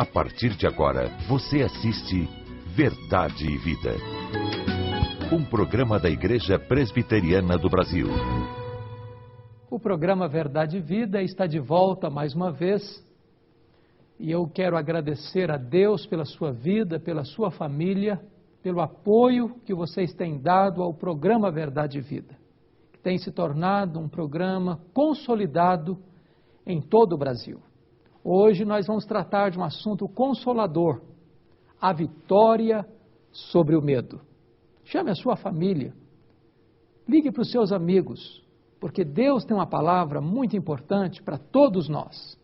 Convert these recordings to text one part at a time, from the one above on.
A partir de agora, você assiste Verdade e Vida. Um programa da Igreja Presbiteriana do Brasil. O programa Verdade e Vida está de volta mais uma vez. E eu quero agradecer a Deus pela sua vida, pela sua família, pelo apoio que vocês têm dado ao programa Verdade e Vida, que tem se tornado um programa consolidado em todo o Brasil. Hoje nós vamos tratar de um assunto consolador, a vitória sobre o medo. Chame a sua família, ligue para os seus amigos, porque Deus tem uma palavra muito importante para todos nós.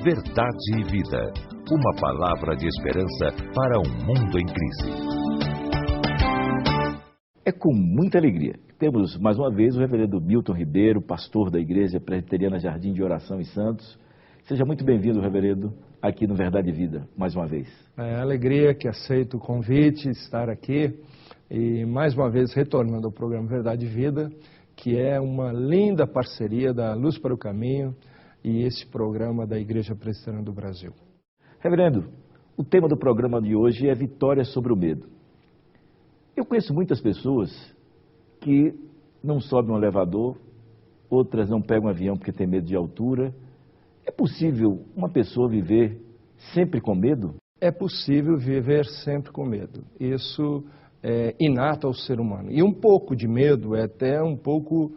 Verdade e Vida, uma palavra de esperança para um mundo em crise. É com muita alegria que temos mais uma vez o reverendo Milton Ribeiro, pastor da Igreja Presbiteriana Jardim de Oração em Santos. Seja muito bem-vindo, reverendo, aqui no Verdade e Vida, mais uma vez. É alegria que aceito o convite de estar aqui e mais uma vez retornando ao programa Verdade e Vida, que é uma linda parceria da Luz para o Caminho e esse programa da Igreja Presbiteriana do Brasil. Reverendo, o tema do programa de hoje é vitória sobre o medo. Eu conheço muitas pessoas que não sobem um elevador, outras não pegam um avião porque tem medo de altura. É possível uma pessoa viver sempre com medo? É possível viver sempre com medo. Isso é inato ao ser humano. E um pouco de medo é até um pouco,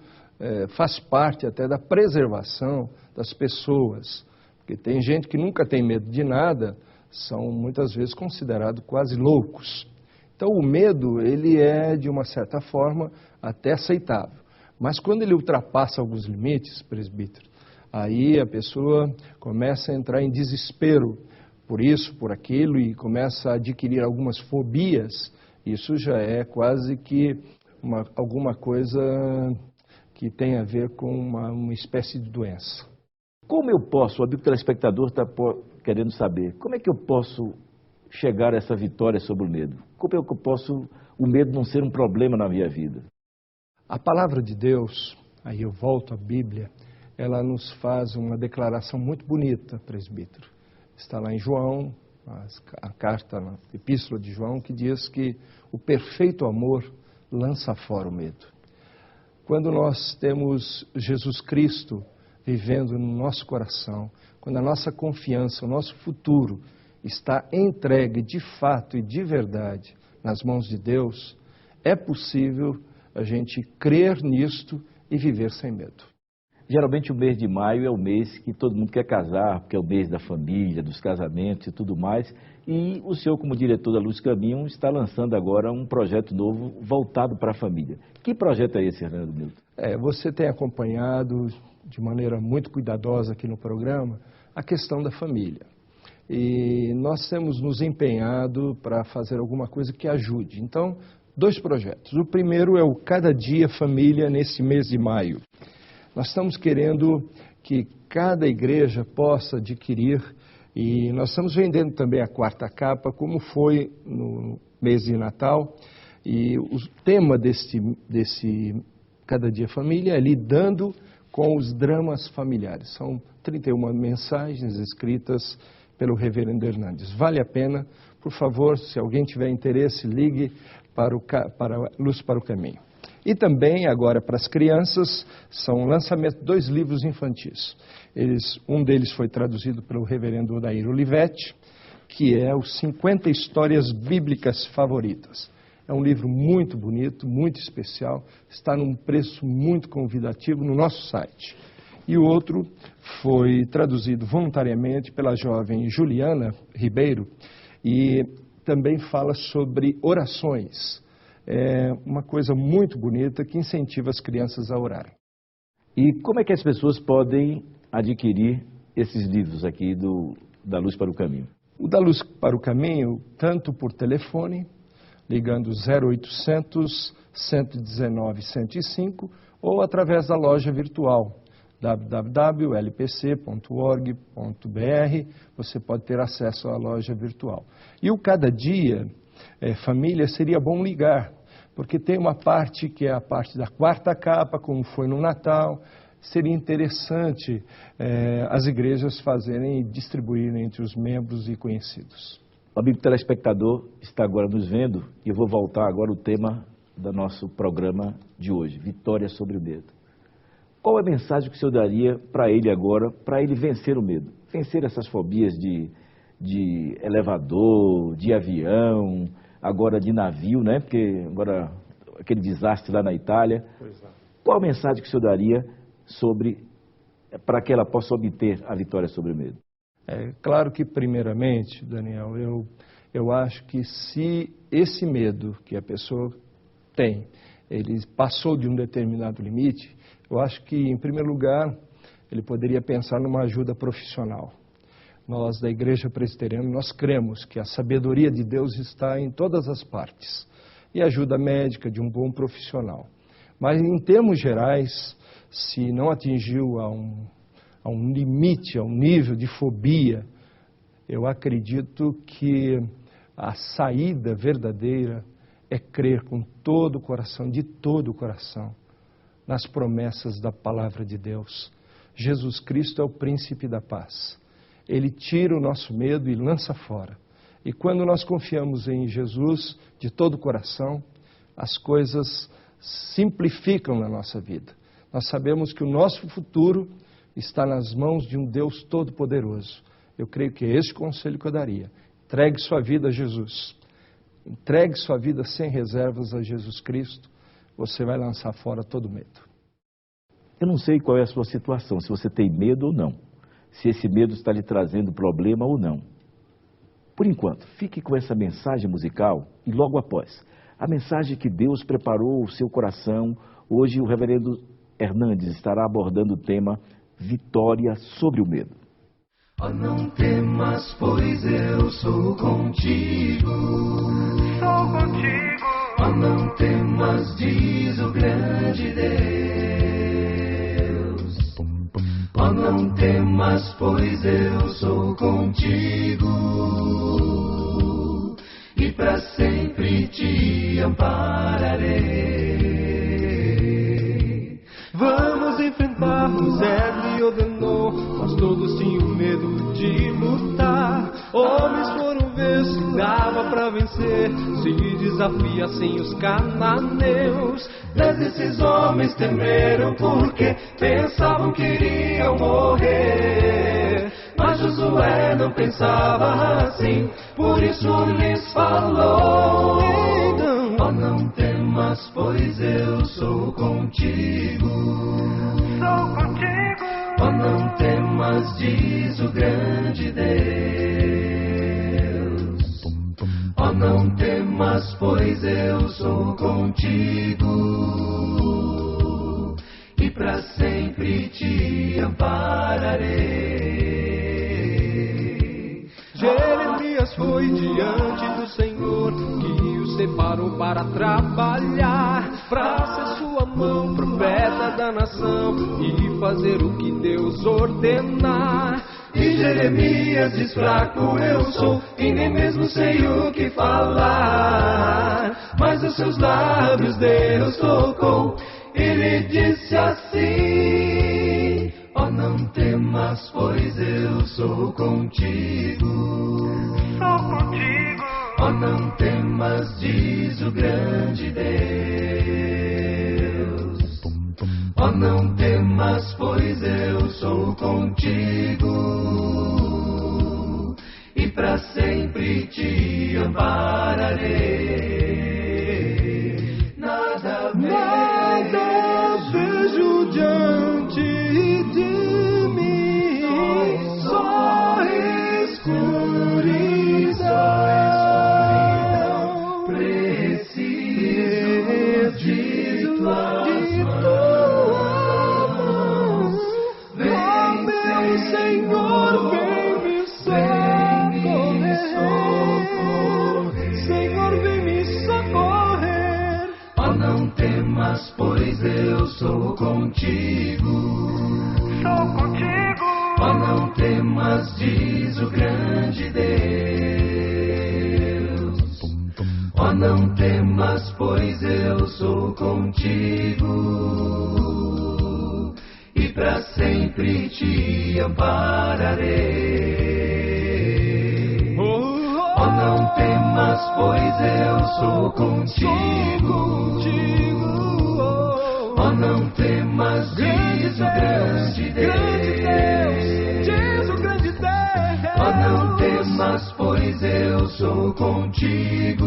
faz parte até da preservação das pessoas. Porque tem gente que nunca tem medo de nada, são muitas vezes considerados quase loucos. Então o medo, ele é de uma certa forma até aceitável. Mas quando ele ultrapassa alguns limites, presbítero, aí a pessoa começa a entrar em desespero por isso, por aquilo, e começa a adquirir algumas fobias. Isso já é quase que alguma coisa que tem a ver com uma espécie de doença. Como eu posso, o amigo telespectador está querendo saber, como é que eu posso chegar a essa vitória sobre o medo? Como é que eu posso, o medo não ser um problema na minha vida? A palavra de Deus, aí eu volto à Bíblia, ela nos faz uma declaração muito bonita, presbítero. Está lá em João, a carta, a epístola de João, que diz que o perfeito amor lança fora o medo. Quando nós temos Jesus Cristo vivendo no nosso coração, quando a nossa confiança, o nosso futuro está entregue de fato e de verdade nas mãos de Deus, é possível a gente crer nisto e viver sem medo. Geralmente o mês de maio é o mês que todo mundo quer casar, porque é o mês da família, dos casamentos e tudo mais. E o senhor, como diretor da Luz Caminho, está lançando agora um projeto novo voltado para a família. Que projeto é esse, Reverendo Milton? Você tem acompanhado de maneira muito cuidadosa aqui no programa a questão da família. E nós temos nos empenhado para fazer alguma coisa que ajude. Então, 2 projetos. O primeiro é o Cada Dia Família nesse mês de maio. Nós estamos querendo que cada igreja possa adquirir, e nós estamos vendendo também a 4ª capa, como foi no mês de Natal. E o tema desse Cada Dia Família é lidando com os dramas familiares. São 31 mensagens escritas pelo reverendo Hernandes. Vale a pena, por favor, se alguém tiver interesse, ligue para a Luz para o Caminho. E também, agora, para as crianças, são o lançamento de 2 livros infantis. Um deles foi traduzido pelo reverendo Odair Olivetti, que é os 50 Histórias Bíblicas Favoritas. É um livro muito bonito, muito especial, está num preço muito convidativo no nosso site. E o outro foi traduzido voluntariamente pela jovem Juliana Ribeiro e também fala sobre orações. É uma coisa muito bonita que incentiva as crianças a orarem. E como é que as pessoas podem adquirir esses livros aqui da Luz para o Caminho? O da Luz para o Caminho, tanto por telefone, ligando 0800 119 105, ou através da loja virtual www.lpc.org.br, você pode ter acesso à loja virtual. E o Cada Dia Família seria bom ligar, porque tem uma parte que é a parte da 4ª capa, como foi no Natal, seria interessante as igrejas fazerem e distribuírem entre os membros e conhecidos. O amigo telespectador está agora nos vendo e eu vou voltar agora ao tema do nosso programa de hoje, Vitória sobre o Medo. Qual é a mensagem que o senhor daria para ele agora, para ele vencer o medo? Vencer essas fobias de elevador, de avião, agora de navio, né? Porque agora aquele desastre lá na Itália. Pois é. Qual a mensagem que o senhor daria para que ela possa obter a vitória sobre o medo? É claro que, primeiramente, Daniel, eu acho que se esse medo que a pessoa tem, ele passou de um determinado limite, eu acho que, em primeiro lugar, ele poderia pensar numa ajuda profissional. Nós, da Igreja Presbiteriana, nós cremos que a sabedoria de Deus está em todas as partes. E a ajuda médica de um bom profissional. Mas, em termos gerais, se não atingiu a um limite, a um nível de fobia, eu acredito que a saída verdadeira é crer com todo o coração, de todo o coração, nas promessas da palavra de Deus. Jesus Cristo é o príncipe da paz. Ele tira o nosso medo e lança fora. E quando nós confiamos em Jesus de todo o coração, as coisas simplificam na nossa vida. Nós sabemos que o nosso futuro está nas mãos de um Deus todo-poderoso. Eu creio que é esse conselho que eu daria. Entregue sua vida a Jesus. Entregue sua vida sem reservas a Jesus Cristo. Você vai lançar fora todo medo. Eu não sei qual é a sua situação, se você tem medo ou não. Se esse medo está lhe trazendo problema ou não. Por enquanto, fique com essa mensagem musical e logo após, a mensagem que Deus preparou o seu coração. Hoje o reverendo Hernandes estará abordando o tema Vitória sobre o Medo. Oh, não temas, pois eu sou contigo. Sou contigo. Oh, não temas, diz o grande Deus. Oh, não temas, pois eu sou contigo. E para sempre te ampararei. Vamos enfrentar, Moisés lhe ordenou, mas todos tinham medo de lutar. Homens foram ver se dava para vencer, se desafiassem os cananeus. Mas esses homens temeram porque pensavam que iriam morrer. Mas Josué não pensava assim, por isso lhes falou. Então, oh, não temas, pois eu sou contigo. Sou contigo. Oh, não temas, diz o grande Deus. Oh, não temas, pois eu sou contigo. E para sempre te ampararei. Jeremias foi diante do Senhor, que o separou para trabalhar, para ser sua mão, profeta da nação, e fazer o que Deus ordenar. E Jeremias diz: fraco eu sou, e nem mesmo sei o que falar. Mas os seus lábios Deus tocou, ele disse assim: oh, não temas, pois eu sou contigo. Sou contigo. Oh, não temas, diz o grande Deus. Oh, não temas, pois eu sou contigo. E para sempre te ampararei. Nada vejo diante de mim, só escuridão. Preciso de tuas mãos. Vem, meu Senhor, vem me socorrer. Senhor, vem me socorrer. Oh, não temas, pois eu sou contigo. Sou contigo. Oh, não temas, diz o grande Deus. Oh, não temas, pois eu sou contigo. E para sempre te ampararei. Oh, não temas, pois eu sou contigo. Oh, não temas, diz o grande Deus. Diz o grande Deus. Oh, não temas, pois eu sou contigo.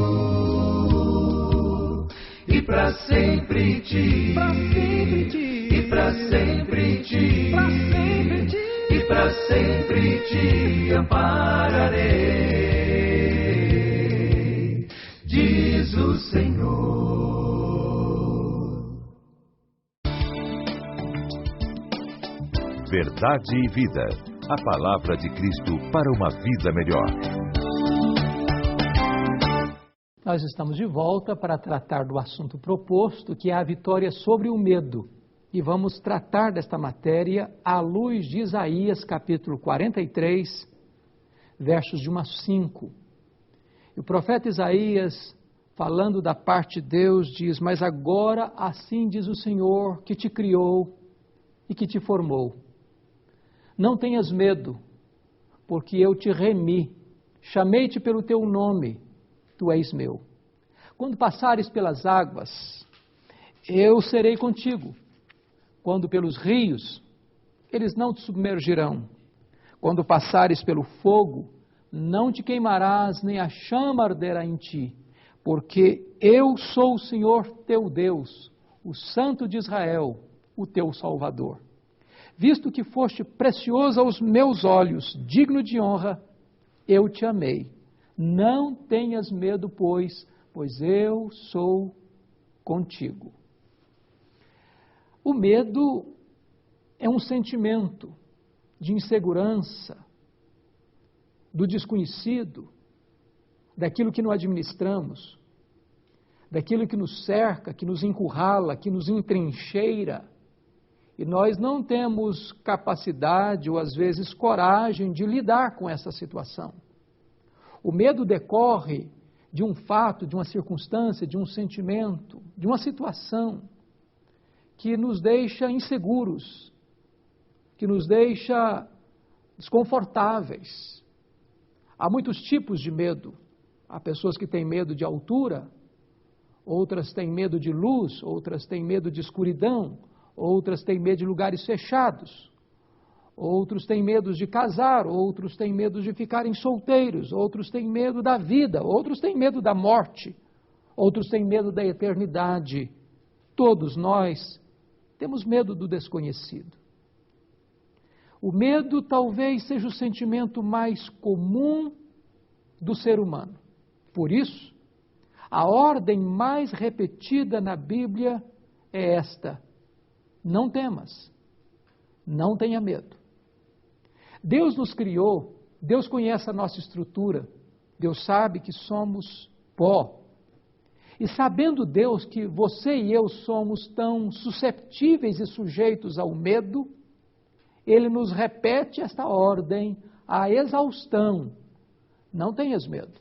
E para sempre te, e para sempre te, e para sempre te ampararei, diz o Senhor. Verdade e vida. A palavra de Cristo para uma vida melhor. Nós estamos de volta para tratar do assunto proposto, que é a vitória sobre o medo. E vamos tratar desta matéria à luz de Isaías, capítulo 43, versos de 1 a 5. E o profeta Isaías, falando da parte de Deus, diz: mas agora assim diz o Senhor, que te criou e que te formou. Não tenhas medo, porque eu te remi, chamei-te pelo teu nome, tu és meu. Quando passares pelas águas, eu serei contigo. Quando pelos rios, eles não te submergirão. Quando passares pelo fogo, não te queimarás, nem a chama arderá em ti, porque eu sou o Senhor teu Deus, o Santo de Israel, o teu Salvador. Visto que foste precioso aos meus olhos, digno de honra, eu te amei. Não tenhas medo, pois eu sou contigo. O medo é um sentimento de insegurança, do desconhecido, daquilo que não administramos, daquilo que nos cerca, que nos encurrala, que nos entrincheira. E nós não temos capacidade ou às vezes coragem de lidar com essa situação. O medo decorre de um fato, de uma circunstância, de um sentimento, de uma situação que nos deixa inseguros, que nos deixa desconfortáveis. Há muitos tipos de medo. Há pessoas que têm medo de altura, outras têm medo de luz, outras têm medo de escuridão, outras têm medo de lugares fechados, outros têm medo de casar, outros têm medo de ficarem solteiros, outros têm medo da vida, outros têm medo da morte, outros têm medo da eternidade. Todos nós temos medo do desconhecido. O medo talvez seja o sentimento mais comum do ser humano. Por isso, a ordem mais repetida na Bíblia é esta: não temas, não tenha medo. Deus nos criou, Deus conhece a nossa estrutura, Deus sabe que somos pó. E sabendo Deus que você e eu somos tão susceptíveis e sujeitos ao medo, Ele nos repete esta ordem à exaustão: não tenhas medo.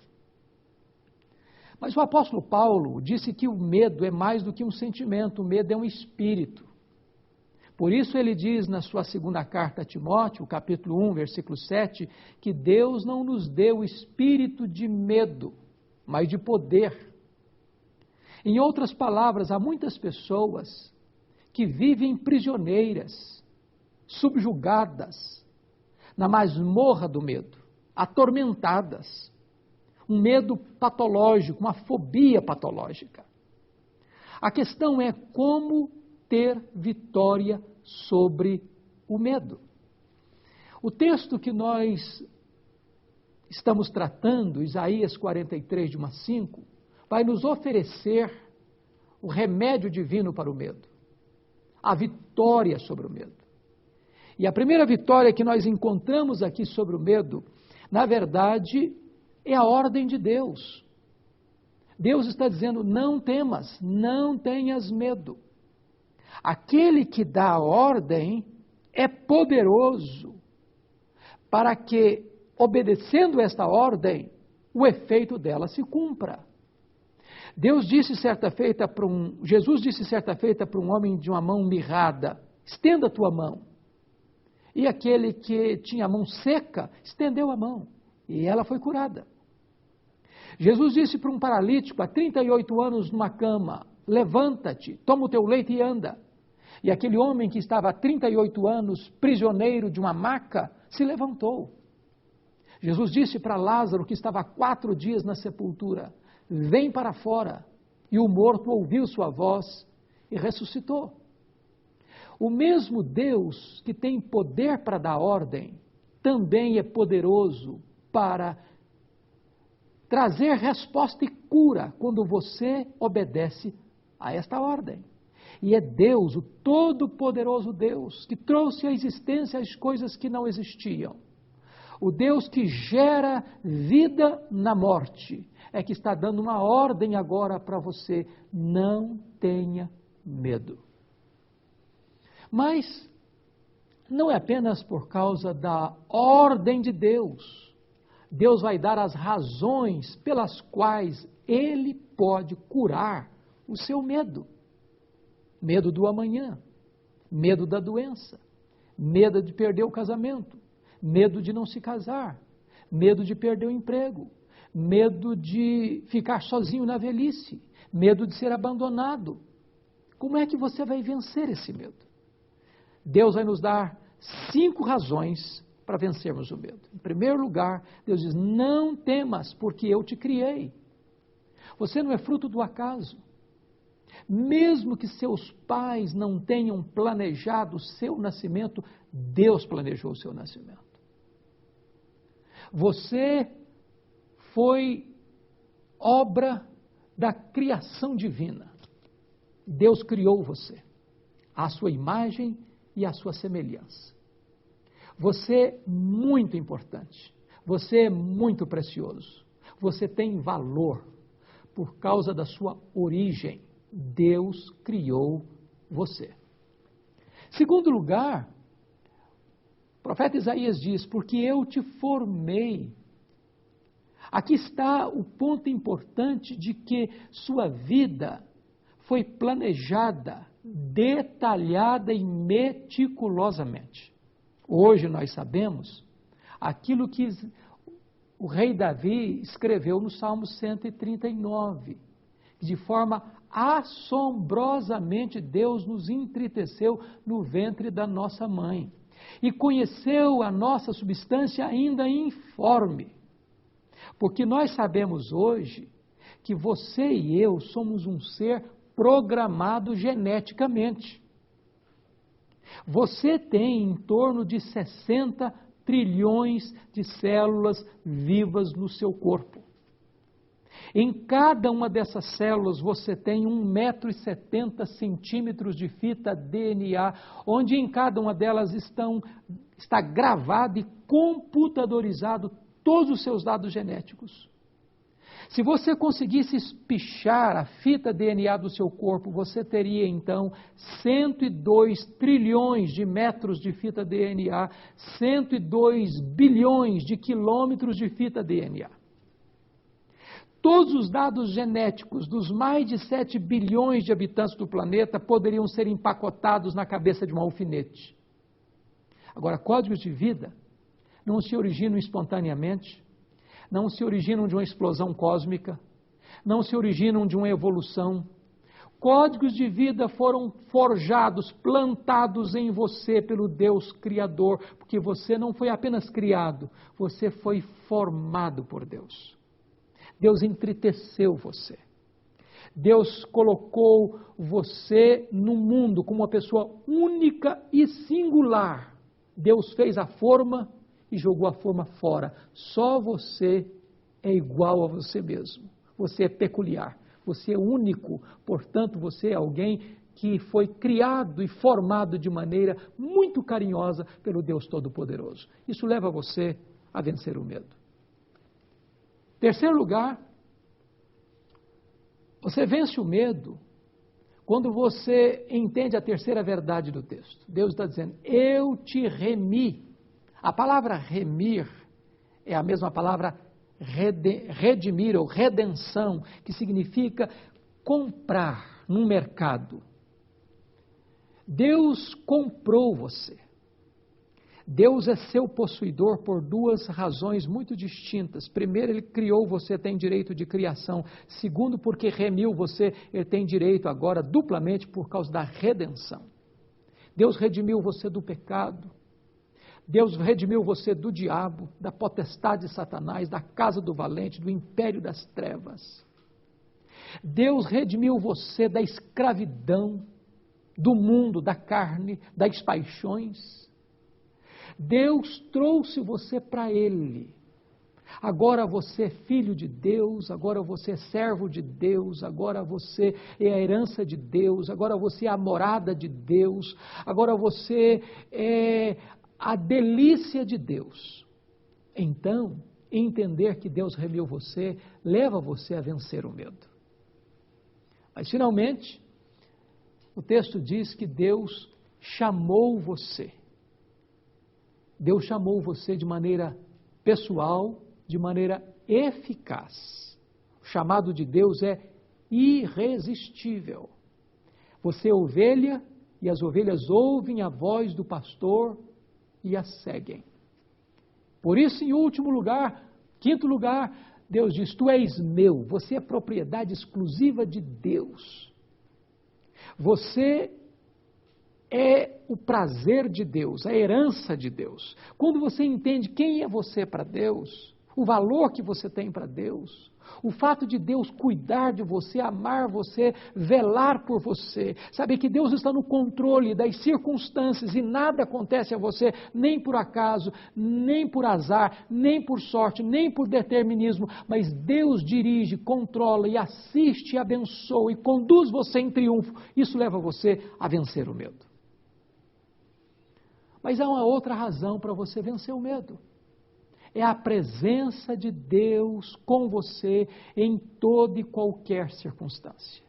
Mas o apóstolo Paulo disse que o medo é mais do que um sentimento, o medo é um espírito. Por isso ele diz na sua segunda carta a Timóteo, capítulo 1, versículo 7, que Deus não nos deu espírito de medo, mas de poder. Em outras palavras, há muitas pessoas que vivem prisioneiras, subjugadas, na masmorra do medo, atormentadas. Um medo patológico, uma fobia patológica. A questão é como ter vitória sobre o medo. O texto que nós estamos tratando, Isaías 43, de 1 a 5, vai nos oferecer o remédio divino para o medo, a vitória sobre o medo. E a primeira vitória que nós encontramos aqui sobre o medo, na verdade, é a ordem de Deus. Deus está dizendo: não temas, não tenhas medo. Aquele que dá a ordem é poderoso para que, obedecendo esta ordem, o efeito dela se cumpra. Jesus disse certa feita para um homem de uma mão mirrada: estenda a tua mão. E aquele que tinha a mão seca, estendeu a mão, e ela foi curada. Jesus disse para um paralítico, há 38 anos numa cama, levanta-te, toma o teu leito e anda. E aquele homem que estava há 38 anos, prisioneiro de uma maca, se levantou. Jesus disse para Lázaro, que estava há 4 dias na sepultura, vem para fora. E o morto ouviu sua voz e ressuscitou. O mesmo Deus que tem poder para dar ordem, também é poderoso para trazer resposta e cura quando você obedece a esta ordem. E é Deus, o todo-poderoso Deus, que trouxe à existência as coisas que não existiam. O Deus que gera vida na morte, é que está dando uma ordem agora para você, não tenha medo. Mas não é apenas por causa da ordem de Deus. Deus vai dar as razões pelas quais Ele pode curar o seu medo. Medo do amanhã, medo da doença, medo de perder o casamento, medo de não se casar, medo de perder o emprego, medo de ficar sozinho na velhice, medo de ser abandonado. Como é que você vai vencer esse medo? Deus vai nos dar 5 razões para vencermos o medo. Em primeiro lugar, Deus diz, não temas, porque eu te criei. Você não é fruto do acaso. Mesmo que seus pais não tenham planejado o seu nascimento, Deus planejou o seu nascimento. Você foi obra da criação divina. Deus criou você, à sua imagem e à sua semelhança. Você é muito importante, você é muito precioso, você tem valor por causa da sua origem. Deus criou você. Segundo lugar, o profeta Isaías diz, porque eu te formei. Aqui está o ponto importante de que sua vida foi planejada, detalhada e meticulosamente. Hoje nós sabemos aquilo que o rei Davi escreveu no Salmo 139, de forma assombrosamente Deus nos entreteceu no ventre da nossa mãe e conheceu a nossa substância ainda informe. Porque nós sabemos hoje que você e eu somos um ser programado geneticamente. Você tem em torno de 60 trilhões de células vivas no seu corpo. Em cada uma dessas células você tem 1,70 m de fita DNA, onde em cada uma delas está gravado e computadorizado todos os seus dados genéticos. Se você conseguisse espichar a fita DNA do seu corpo, você teria então 102 trilhões de metros de fita DNA, 102 bilhões de quilômetros de fita DNA. Todos os dados genéticos dos mais de 7 bilhões de habitantes do planeta poderiam ser empacotados na cabeça de um alfinete. Agora, códigos de vida não se originam espontaneamente, não se originam de uma explosão cósmica, não se originam de uma evolução. Códigos de vida foram forjados, plantados em você pelo Deus Criador, porque você não foi apenas criado, você foi formado por Deus. Deus entreteceu você. Deus colocou você no mundo como uma pessoa única e singular. Deus fez a forma e jogou a forma fora. Só você é igual a você mesmo. Você é peculiar. Você é único. Portanto, você é alguém que foi criado e formado de maneira muito carinhosa pelo Deus Todo-Poderoso. Isso leva você a vencer o medo. Terceiro lugar, você vence o medo quando você entende a terceira verdade do texto. Deus está dizendo, eu te remi. A palavra remir é a mesma palavra redimir ou redenção, que significa comprar num mercado. Deus comprou você. Deus é seu possuidor por duas razões muito distintas. Primeiro, Ele criou você, tem direito de criação. Segundo, porque remiu você, Ele tem direito agora duplamente por causa da redenção. Deus redimiu você do pecado. Deus redimiu você do diabo, da potestade de Satanás, da casa do valente, do império das trevas. Deus redimiu você da escravidão, do mundo, da carne, das paixões. Deus trouxe você para Ele. Agora você é filho de Deus, agora você é servo de Deus, agora você é a herança de Deus, agora você é a morada de Deus, agora você é a delícia de Deus. Então, entender que Deus remiu você, leva você a vencer o medo. Mas, finalmente, o texto diz que Deus chamou você. Deus chamou você de maneira pessoal, de maneira eficaz. O chamado de Deus é irresistível. Você é ovelha e as ovelhas ouvem a voz do pastor e a seguem. Por isso, em último lugar, quinto lugar, Deus diz: tu és meu, você é propriedade exclusiva de Deus. Você é o prazer de Deus, a herança de Deus. Quando você entende quem é você para Deus, o valor que você tem para Deus, o fato de Deus cuidar de você, amar você, velar por você, saber que Deus está no controle das circunstâncias e nada acontece a você, nem por acaso, nem por azar, nem por sorte, nem por determinismo, mas Deus dirige, controla e assiste, e abençoa e conduz você em triunfo. Isso leva você a vencer o medo. Mas há uma outra razão para você vencer o medo. É a presença de Deus com você em toda e qualquer circunstância.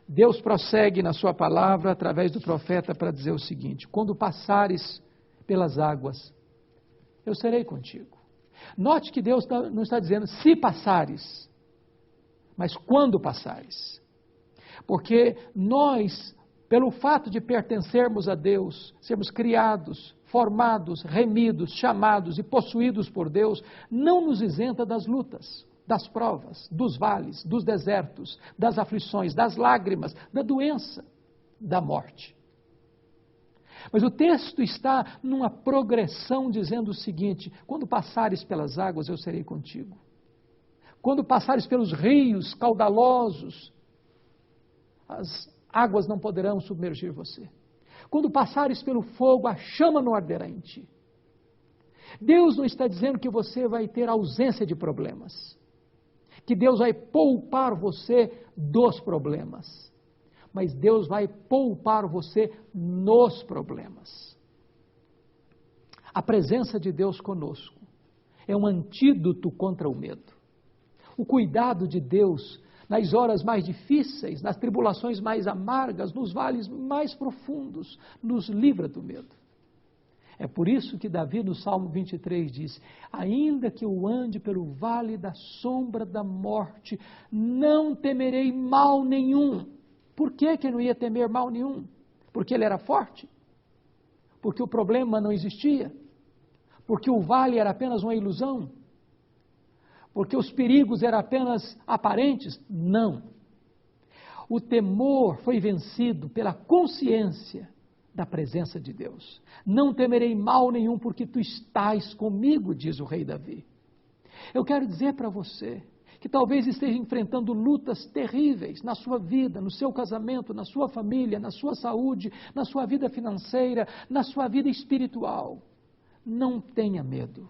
Deus prossegue na sua palavra através do profeta para dizer o seguinte: quando passares pelas águas, eu serei contigo. Note que Deus não está dizendo se passares, mas quando passares. Porque nós, pelo fato de pertencermos a Deus, sermos criados, formados, remidos, chamados e possuídos por Deus, não nos isenta das lutas, das provas, dos vales, dos desertos, das aflições, das lágrimas, da doença, da morte. Mas o texto está numa progressão dizendo o seguinte: quando passares pelas águas, eu serei contigo. Quando passares pelos rios caudalosos, as águas não poderão submergir você. Quando passares pelo fogo, a chama não arderá em ti. Deus não está dizendo que você vai ter ausência de problemas, que Deus vai poupar você dos problemas, mas Deus vai poupar você nos problemas. A presença de Deus conosco é um antídoto contra o medo. O cuidado de Deus nas horas mais difíceis, nas tribulações mais amargas, nos vales mais profundos, nos livra do medo. É por isso que Davi, no Salmo 23, diz: ainda que eu ande pelo vale da sombra da morte, não temerei mal nenhum. Por que ele não ia temer mal nenhum? Porque ele era forte? Porque o problema não existia? Porque o vale era apenas uma ilusão? Porque os perigos eram apenas aparentes? Não. O temor foi vencido pela consciência da presença de Deus. Não temerei mal nenhum, porque tu estás comigo, diz o rei Davi. Eu quero dizer para você que talvez esteja enfrentando lutas terríveis na sua vida, no seu casamento, na sua família, na sua saúde, na sua vida financeira, na sua vida espiritual. Não tenha medo,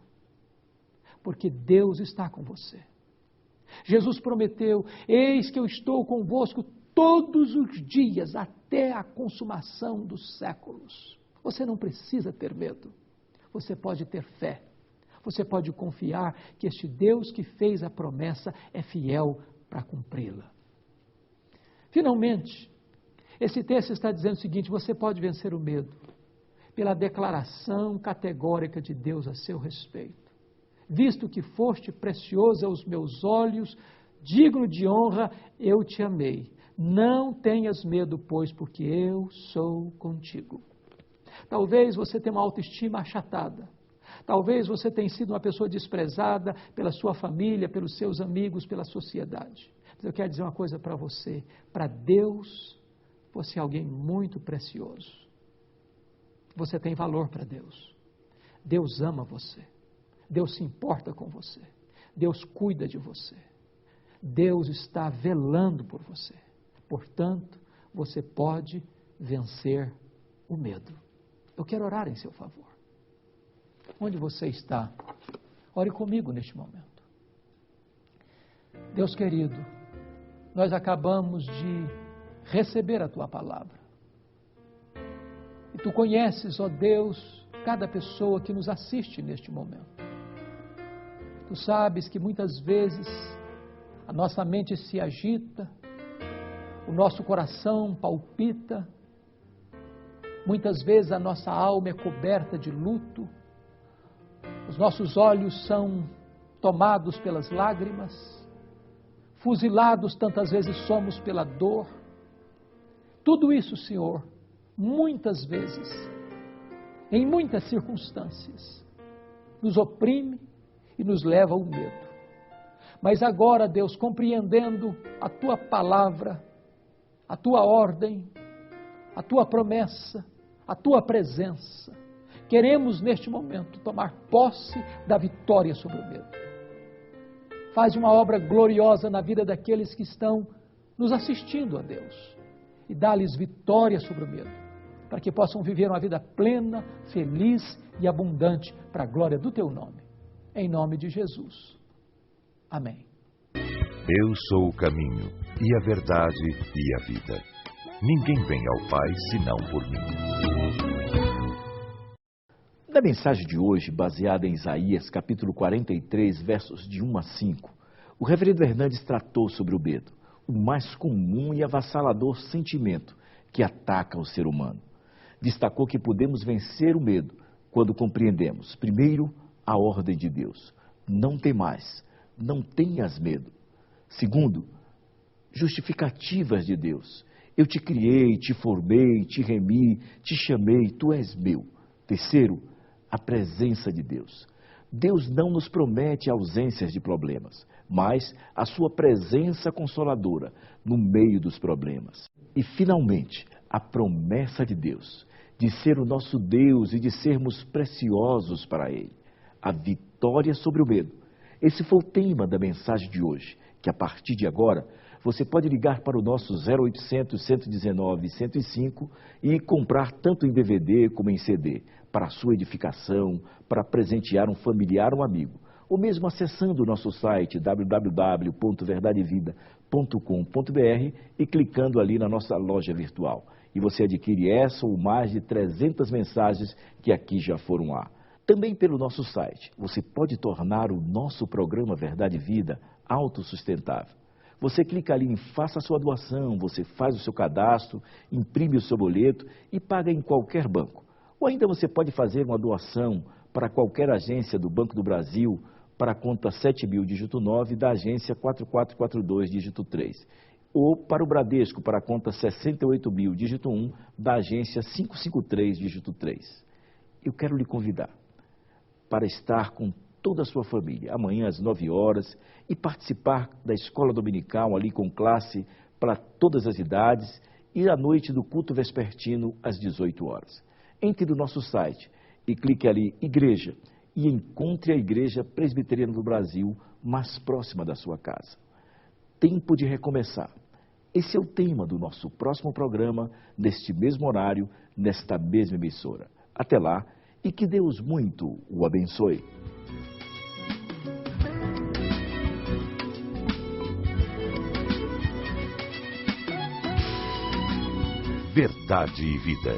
porque Deus está com você. Jesus prometeu: eis que eu estou convosco todos os dias, até a consumação dos séculos. Você não precisa ter medo, você pode ter fé, você pode confiar que este Deus que fez a promessa é fiel para cumpri-la. Finalmente, esse texto está dizendo o seguinte: você pode vencer o medo pela declaração categórica de Deus a seu respeito. Visto que foste precioso aos meus olhos, digno de honra, eu te amei. Não tenhas medo, pois, porque eu sou contigo. Talvez você tenha uma autoestima achatada. Talvez você tenha sido uma pessoa desprezada pela sua família, pelos seus amigos, pela sociedade. Mas eu quero dizer uma coisa para você. Para Deus, você é alguém muito precioso. Você tem valor para Deus. Deus ama você. Deus se importa com você. Deus cuida de você. Deus está velando por você. Portanto, você pode vencer o medo. Eu quero orar em seu favor. Onde você está? Ore comigo neste momento. Deus querido, nós acabamos de receber a Tua palavra. E Tu conheces, ó Deus, cada pessoa que nos assiste neste momento. Tu sabes que muitas vezes a nossa mente se agita, o nosso coração palpita, muitas vezes a nossa alma é coberta de luto, os nossos olhos são tomados pelas lágrimas, fuzilados tantas vezes somos pela dor. Tudo isso, Senhor, muitas vezes, em muitas circunstâncias, nos oprime e nos leva ao medo. Mas agora, Deus, compreendendo a Tua palavra, a Tua ordem, a Tua promessa, a Tua presença, queremos neste momento tomar posse da vitória sobre o medo. Faz uma obra gloriosa na vida daqueles que estão nos assistindo, ó Deus, e dá-lhes vitória sobre o medo, para que possam viver uma vida plena, feliz e abundante para a glória do Teu nome. Em nome de Jesus. Amém. Eu sou o caminho, e a verdade, e a vida. Ninguém vem ao Pai, senão por mim. Na mensagem de hoje, baseada em Isaías, capítulo 43, versos de 1 a 5, o reverendo Hernandes tratou sobre o medo, o mais comum e avassalador sentimento que ataca o ser humano. Destacou que podemos vencer o medo quando compreendemos, primeiro, a ordem de Deus. Não temais, não tenhas medo. Segundo, justificativas de Deus. Eu te criei, te formei, te remi, te chamei, tu és meu. Terceiro, a presença de Deus. Deus não nos promete ausências de problemas, mas a sua presença consoladora no meio dos problemas. E, finalmente, a promessa de Deus, de ser o nosso Deus e de sermos preciosos para Ele. A vitória sobre o medo. Esse foi o tema da mensagem de hoje, que a partir de agora você pode ligar para o nosso 0800 119 105 e comprar tanto em DVD como em CD, para a sua edificação, para presentear um familiar ou um amigo, ou mesmo acessando o nosso site www.verdadevida.com.br e clicando ali na nossa loja virtual. E você adquire essa ou mais de 300 mensagens que aqui já foram lá. Também pelo nosso site, você pode tornar o nosso programa Verdade e Vida autossustentável. Você clica ali em Faça a sua doação, você faz o seu cadastro, imprime o seu boleto e paga em qualquer banco. Ou ainda você pode fazer uma doação para qualquer agência do Banco do Brasil, para a conta 7.000, dígito 9, da agência 4442, dígito 3. Ou para o Bradesco, para a conta 68.000, dígito 1, da agência 553, dígito 3. Eu quero lhe convidar para estar com toda a sua família, amanhã às 9 horas, e participar da escola dominical ali com classe para todas as idades, e à noite do culto vespertino às 18 horas. Entre no nosso site e clique ali Igreja e encontre a Igreja Presbiteriana do Brasil mais próxima da sua casa. Tempo de recomeçar. Esse é o tema do nosso próximo programa, neste mesmo horário, nesta mesma emissora. Até lá, e que Deus muito o abençoe. Verdade e Vida.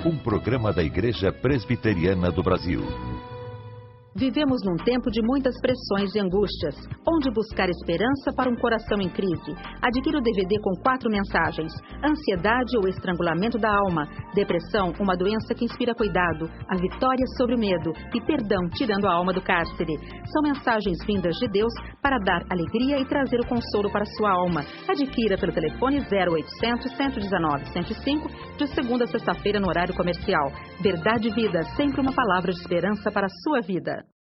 Um programa da Igreja Presbiteriana do Brasil. Vivemos num tempo de muitas pressões e angústias. Onde buscar esperança para um coração em crise? Adquira o DVD com 4 mensagens. Ansiedade ou estrangulamento da alma. Depressão, uma doença que inspira cuidado. A vitória sobre o medo. E perdão, tirando a alma do cárcere. São mensagens vindas de Deus para dar alegria e trazer o consolo para sua alma. Adquira pelo telefone 0800 119 105, de segunda a sexta-feira no horário comercial. Verdade e Vida, sempre uma palavra de esperança para a sua vida.